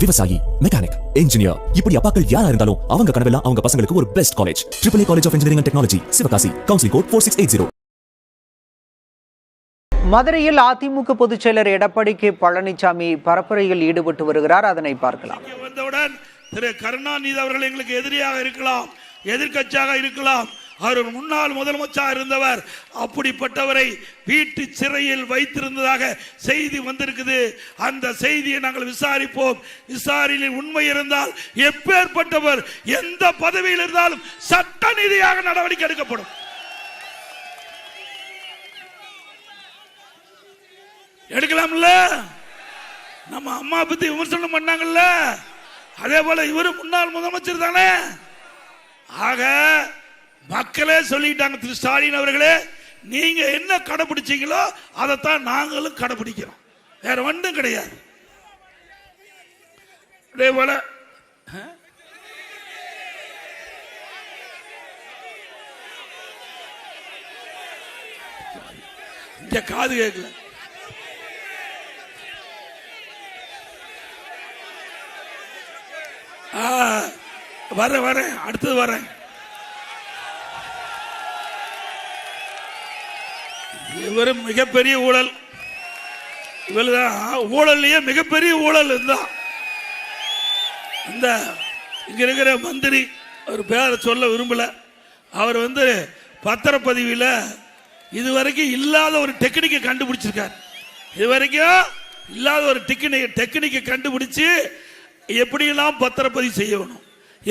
விவசாயி, mechanic, engineer, இப்படி அப்பாக்கள் யாரா இருந்தாலும் அவங்க கனவெல்லாம் அவங்க பசங்களுக்கு ஒரு best college. AAA college of engineering and technology, Sivakasi. Counselling code 4680. மதுரையில் அதிமுக பொதுச் செயலர் எடப்பாடி கே பழனிசாமி பரப்புரையில் ஈடுபட்டு வருகிறார். அதனை பார்க்கலாம். வந்தவுடன் திரு கருணாநிதி அவர்கள் எங்களுக்கு எதிரியாக இருக்கலாம், எதிர்க்கட்சியாக இருக்கலாம். அவர் முன்னாள் முதலமைச்சர் இருந்தவர். அப்படிப்பட்டவரை வீட்டு சிறையில் வைத்திருந்ததாக செய்தி வந்திருக்குது. அந்த செய்தியை நாங்கள் விசாரிப்போம். விசாரணையில் உண்மை இருந்தால் எப்பேற்பட்டவர் எந்த பதவியில் இருந்தாலும் சட்ட ரீதியாக நடவடிக்கை எடுக்கப்படும். எடுக்கலாம்ல. நம்ம அம்மா பத்தி விமர்சனம் பண்ணாங்கல்ல, அதே போல இவரு முன்னாள் முதலமைச்சர் தானே. ஆக மக்களே சொல்லிட்டாங்க, திரு ஸ்டாலின் அவர்களே, நீங்க என்ன கடைபிடிச்சீங்களோ அதைத்தான் நாங்களும் கடைபிடிக்கிறோம், வேற ஒன்றும் கிடையாது. அதே போல இங்க காது கேட்கல. வரேன் அடுத்தது வரேன். இவரு மிகப்பெரிய ஊழல். இவருதான் ஊழல்லையே மிகப்பெரிய ஊழல். இந்த இங்க இருக்கிற மந்திரி, அவர் பேரை சொல்ல விரும்பல, அவர் பத்திரப்பதிவில் இதுவரைக்கும் இல்லாத ஒரு டெக்னிக்கை கண்டுபிடிச்சிருக்கார். இதுவரைக்கும் இல்லாத ஒரு டெக்னிக்கை கண்டுபிடிச்சு எப்படியெல்லாம் பத்திரப்பதிவு செய்யணும்,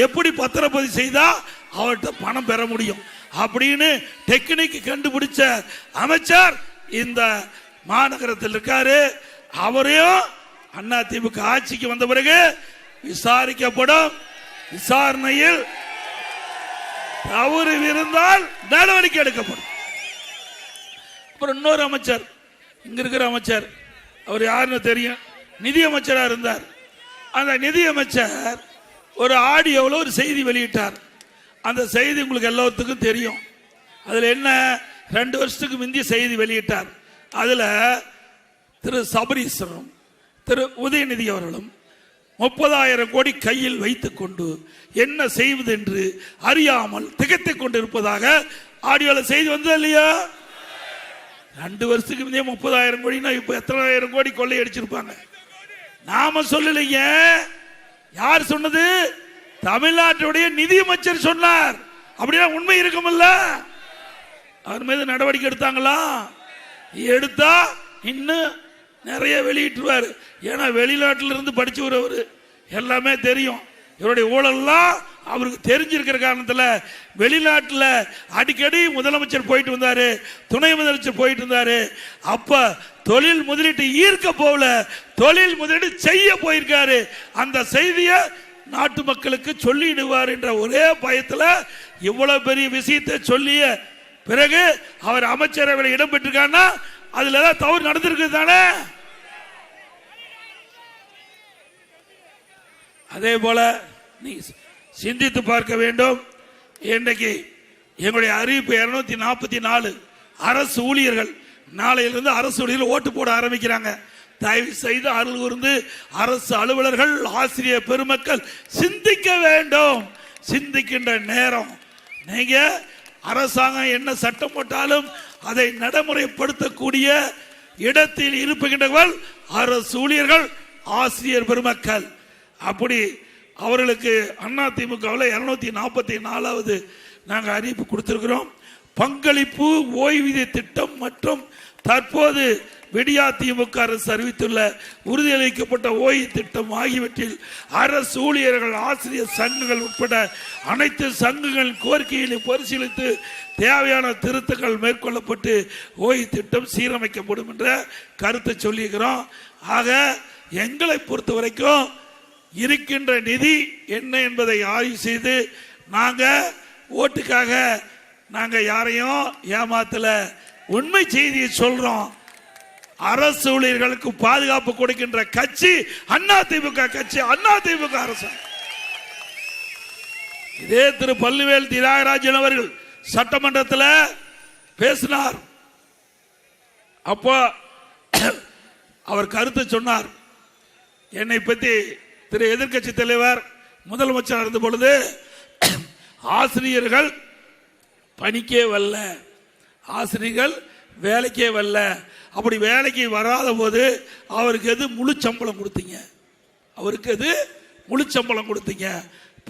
எப்படி பத்திரப்பதிவு செய்தா அவர்கிட்ட பணம் பெற முடியும் அப்படின்னு டெக்னிக் கண்டுபிடிச்ச அமைச்சர் இந்த மாநகரத்தில் இருக்காரு. அவரையும் அதிமுக ஆட்சிக்கு வந்த பிறகு விசாரிக்கப்படும். விசாரணையில் தவறு இருந்தால் நடவடிக்கை எடுக்கப்படும். அப்புறம் இன்னொரு அமைச்சர், இங்க இருக்கிற அமைச்சர், அவர் யாருன்னு தெரியும், நிதி அமைச்சராக இருந்தார். அந்த நிதி அமைச்சர் ஒரு ஆடியோவில் ஒரு செய்தி வெளியிட்டார். அந்த செய்தி உங்களுக்கு எல்லாத்துக்கும் தெரியும். அதில் என்ன, 2 வருஷத்துக்கு முந்தைய செய்தி வெளியிட்டார். அதில் திரு சபரீஸ்வரனும் திரு உதயநிதி அவர்களும் 30,000 கோடி கையில் வைத்துக் கொண்டு என்ன செய்வது என்று அறியாமல் திகைத்துக் கொண்டிருப்பதாக ஆடியோவில் செய்தி வந்தது இல்லையா? 2 வருஷத்துக்கு முந்தைய 30,000 கோடினா இப்ப எத்தனை கோடி கொள்ளை அடிச்சிருப்பாங்க. நாம சொல்லலைங்க. யார் சொன்னது? தமிழ்நாட்டுடைய நிதியமைச்சர் சொன்னார். அப்படின்னா உண்மை இருக்குமல்ல. அவர் மீது நடவடிக்கை எடுத்தாங்களா? எடுத்தா இன்னும் நிறைய வெளியிட்டுருவார். ஏன்னா வெளிநாட்டில இருந்து படிச்சு வரவர், எல்லாமே தெரியும். இவருடைய ஊழல்லாம் அவருக்கு தெரிஞ்சிருக்கிற காரணத்தில் வெளிநாட்டில் அடிக்கடி முதலமைச்சர் போயிட்டு வந்தாரு, துணை முதலமைச்சர் போயிட்டு இருந்தாரு. அப்ப தொழில் முதலீட்டு ஈர்க்க போகல, தொழில் முதலீடு செய்ய போயிருக்காரு. அந்த செய்தியை நாட்டு மக்களுக்கு சொல்லிடுவார் என்ற ஒரே பயத்தில் இவ்வளவு பெரிய விஷயத்தை சொல்லிய பிறகு அவர் அமைச்சரவையில் இடம் பெற்றிருக்காருன்னா அதுல ஏதாவது தவறு நடந்திருக்கு தானே. அதே போல நீ சிந்தித்து பார்க்க வேண்டும். இன்றைக்கு எங்களுடைய அறிவிப்பு 244 அரசு ஊழியர்கள் நாளையிலிருந்து அரசு ஊழியர்கள் ஓட்டு போட ஆரம்பிக்கிறாங்க. தயவு செய்து அருள் கூர்ந்து அரசு அலுவலர்கள், ஆசிரியர் பெருமக்கள் சிந்திக்க வேண்டும். சிந்திக்கின்ற நேரம். நீங்க அரசாங்கம் என்ன சட்டம் போட்டாலும் அதை நடைமுறைப்படுத்தக்கூடிய இடத்தில் இருப்புகின்றவர்கள் அரசு ஊழியர்கள், ஆசிரியர் பெருமக்கள். அப்படி அவர்களுக்கு அதிமுகவில் 244வது நாங்கள் அறிவிப்பு கொடுத்திருக்கிறோம். பங்களிப்பு ஓய்வூதிய திட்டம் மற்றும் தற்போது விடியா திமுக அரசு அறிவித்துள்ள உறுதியளிக்கப்பட்ட ஓய்வு திட்டம் ஆகியவற்றில் அரசு ஊழியர்கள், ஆசிரியர் சங்கங்கள் உட்பட அனைத்து சங்கங்களின் கோரிக்கைகளை பரிசீலித்து தேவையான திருத்தங்கள் மேற்கொள்ளப்பட்டு ஓய்வு திட்டம் சீரமைக்கப்படும் என்ற கருத்தை சொல்லியிருக்கிறோம். ஆக எங்களை பொறுத்த வரைக்கும் இருக்கின்ற நிதி என்ன என்பதை ஆய்வு செய்து நாங்க ஓட்டுக்காக நாங்க யாரையும் ஏமாத்தல, உண்மை செய்தியை சொல்றோம். அரசு ஊழியர்களுக்கு பாதுகாப்பு கொடுக்கின்ற கட்சி அதிமுக கட்சி, அதிமுக அரசு. இதே திரு பள்ளிவேல் தியாகராஜன் அவர்கள் சட்டமன்றத்தில் பேசினார். அப்போ அவர் கருத்து சொன்னார். என்னை பற்றி திரு எதிர்க்கட்சி தலைவர் முதலமைச்சர் இருந்த பொழுது ஆசிரியர்கள் பணிக்கே வரல, ஆசிரியர்கள் வேலைக்கே வரல. அப்படி வேலைக்கு வராத போது அவருக்கு எது முழு சம்பளம் கொடுத்தீங்க? அவருக்கு எது முழு சம்பளம் கொடுத்தீங்க?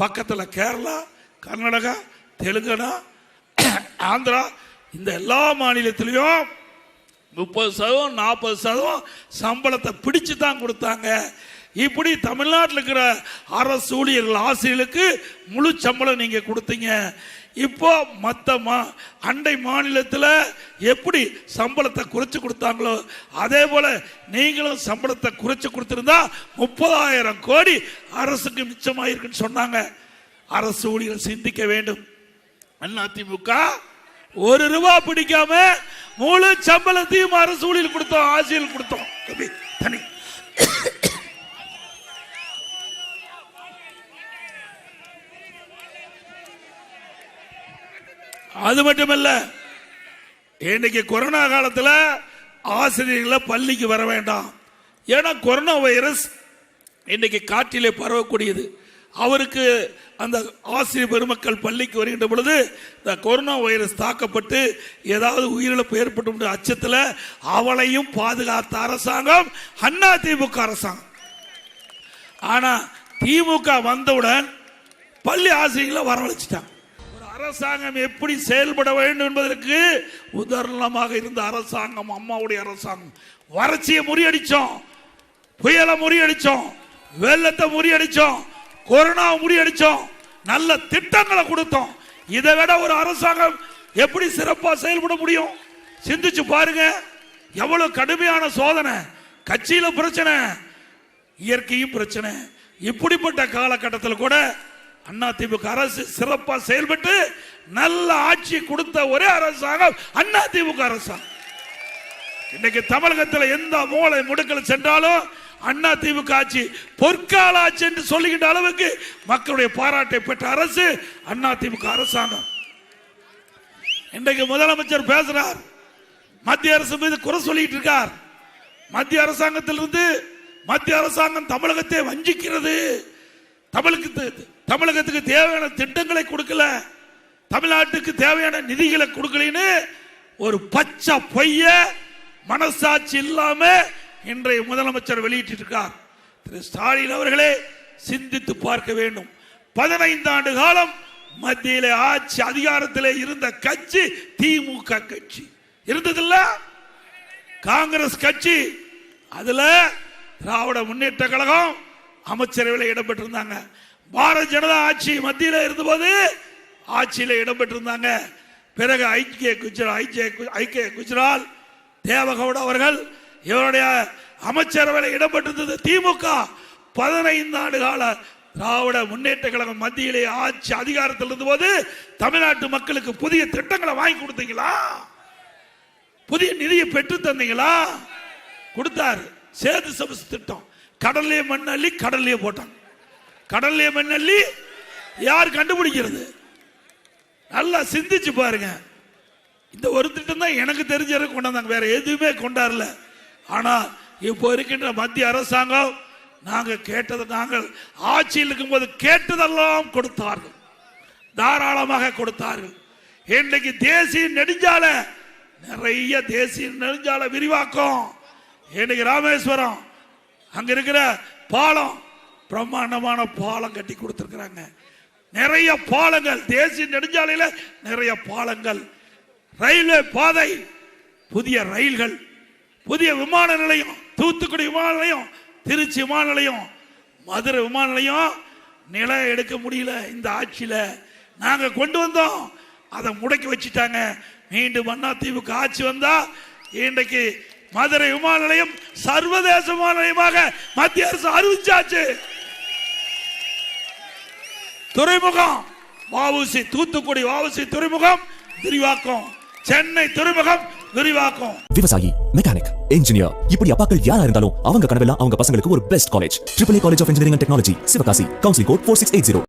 பக்கத்தில் கேரளா, கர்நாடகா, தெலுங்கானா, ஆந்திரா இந்த எல்லா மாநிலத்திலையும் 30% 40% சம்பளத்தை பிடிச்சு தான் கொடுத்தாங்க. இப்படி தமிழ்நாட்டில் இருக்கிற அரசு ஊழியர்கள் ஆசிரியர்களுக்கு முழு சம்பளம் நீங்க கொடுத்தீங்க. இப்போ மற்ற அண்டை மாநிலத்தில் எப்படி சம்பளத்தை குறைச்சு கொடுத்தாங்களோ அதே போல நீங்களும் சம்பளத்தை குறைச்சு கொடுத்திருந்தா 30,000 கோடி அரசுக்கு மிச்சமாயிருக்குன்னு சொன்னாங்க. அரசு ஊழியர்கள் சிந்திக்க வேண்டும். அதிமுக ₹1 பிடிக்காம முழு சம்பளத்தையும் அரசு ஊழியர்கள் கொடுத்தோம், ஆசிரியர்கள் கொடுத்தோம். தனி அது மட்டுமல்ல, இன்னைக்கு கொரோனா காலத்தில் ஆசிரியர்களை பள்ளிக்கு வர வேண்டாம். ஏன்னா கொரோனா வைரஸ் இன்னைக்கு காற்றிலே பரவக்கூடியது. அவருக்கு அந்த ஆசிரியர் பெருமக்கள் பள்ளிக்கு வருகின்ற பொழுது இந்த கொரோனா வைரஸ் தாக்கப்பட்டு ஏதாவது உயிரிழப்பு ஏற்பட்டு அச்சத்தில் அவளையும் பாதுகாத்த அரசாங்கம் அதிமுக அரசாங்கம். ஆனா திமுக வந்தவுடன் பள்ளி ஆசிரியர்களை வரவழைச்சிட்டாங்க. அரசாங்கம் எப்படி செயல்பட வேண்டும் என்பதற்கு உதாரணமாக இருந்த அரசாங்கம் அம்மாவுடைய அரசாங்கம். வறட்சியை முறியடிச்சோம், புயலை முறியடிச்சோம், வெள்ளத்தை முறியடிச்சோம், கொரோனா முறியடிச்சோம், நல்ல திட்டங்களை கொடுத்தோம். இதை விட ஒரு அரசாங்கம் எப்படி சிறப்பாக செயல்பட முடியும்? சிந்திச்சு பாருங்க. எவ்வளவு கடுமையான சோதனை, கட்சியில பிரச்சனை, இயற்கையும் பிரச்சனை. இப்படிப்பட்ட காலகட்டத்தில் கூட அதிமுக அரசு சிறப்பாக செயல்பட்டு நல்ல ஆட்சி கொடுத்த ஒரே அரசாங்கம் அதிமுக அரசாங்கம். இன்னைக்கு தமிழகத்தில் எந்த மூலை முடுக்கல் சென்றாலும் அதிமுக ஆட்சி பொற்கால ஆட்சி என்று சொல்லுகின்ற அளவுக்கு மக்களுடைய பாராட்டை பெற்ற அரசு அதிமுக அரசாங்கம். இன்றைக்கு முதலமைச்சர் பேசுறார், மத்திய அரசு மீது குறை சொல்லிட்டு இருக்கார். மத்திய அரசாங்கத்திலிருந்து மத்திய அரசாங்கம் தமிழகத்தை வஞ்சிக்கிறது, தமிழகத்துக்கு தேவையான திட்டங்களை கொடுக்கல, தமிழ்நாட்டுக்கு தேவையான நிதிகளை கொடுக்கலன்னு ஒரு பச்சை பொய்ய மனசாட்சி இல்லாம இன்றைய முதலமைச்சர் வெளியிட்டிருக்கார். திரு ஸ்டாலின் அவர்களே சிந்தித்து பார்க்க வேண்டும். 15 ஆண்டு காலம் மத்தியிலே ஆட்சி அதிகாரத்திலே இருந்த கட்சி திமுக கட்சி இருந்ததில்ல, காங்கிரஸ் கட்சி. அதுல திராவிட முன்னேற்ற கழகம் அமைச்சரவையில் இடம்பெற்றிருந்தாங்க. பாரதிய ஜனதா ஆட்சி மத்தியில் இருந்தபோது ஆட்சியில் இடம்பெற்றிருந்தாங்க. பிறகு ஐக்கிய குஜரால் தேவகவுடா அவர்கள் இவருடைய அமைச்சரவையில் இடம்பெற்றிருந்தது திமுக. 15 ஆண்டு கால திராவிட முன்னேற்ற கழகம் மத்தியிலே ஆட்சி அதிகாரத்தில் இருந்தபோது தமிழ்நாட்டு மக்களுக்கு புதிய திட்டங்களை வாங்கி கொடுத்தீங்களா? புதிய நிதியை பெற்று தந்தீங்களா? கொடுத்தாரு. சேது சபஸ் திட்டம், கடல்லே மண்ணள்ளி கடல்லே போட்டாங்க. கடல்லே மண்ணள்ளி யார் கண்டுபிடிக்கிறது? நல்லா சிந்திச்சு பாருங்க. இந்த ஒரு திட்டம் தான் எனக்கு தெரிஞ்ச கொண்டாந்தாங்க, வேற எதுவுமே கொண்டாடல. ஆனா இப்போ இருக்கின்ற மத்திய அரசாங்கம் நாங்க கேட்டது, நாங்கள் ஆட்சியில் இருக்கும் போது கேட்டதெல்லாம் கொடுத்தார்கள், தாராளமாக கொடுத்தார்கள். இன்றைக்கு தேசிய நெடுஞ்சாலை, நிறைய தேசிய நெடுஞ்சாலை விரிவாக்கம். இன்னைக்கு ராமேஸ்வரம் அங்க இருக்கிற பாலம், பிரம்மாண்டமான பாலம் கட்டி கொடுத்திருக்கிறாங்க. நிறைய பாலங்கள், தேசிய நெடுஞ்சாலையில நிறைய பாலங்கள், ரயில்வே பாதை, புதிய ரயில்கள், புதிய விமான நிலையம், தூத்துக்குடி விமான நிலையம், திருச்சி விமான நிலையம், மதுரை விமான நிலையம். நிலம் எடுக்க முடியல இந்த ஆட்சியில, நாங்க கொண்டு வந்தோம், அதை முடக்கி வச்சுட்டாங்க. மீண்டும் அதிமுக ஆட்சி வந்தா இன்றைக்கு மதுரை விமான நிலையம் சர்வதேச விமான நிலையமாக மத்திய அரசு அறிவிச்சாச்சு. துறைமுகம் வஉசி, தூத்துக்குடி வஉசி துறைமுகம் விரிவாக்கம், சென்னை துறைமுகம் விரிவாக்கம். விவசாயி, மெக்கானிக், இன்ஜினியர், இப்படி அப்பாக்கள் யாரா இருந்தாலும் அவங்க கனவெல்லாம் அவங்க பசங்களுக்கு ஒரு best college AAA college of engineering and technology, Sivakasi. Counselling code 4680.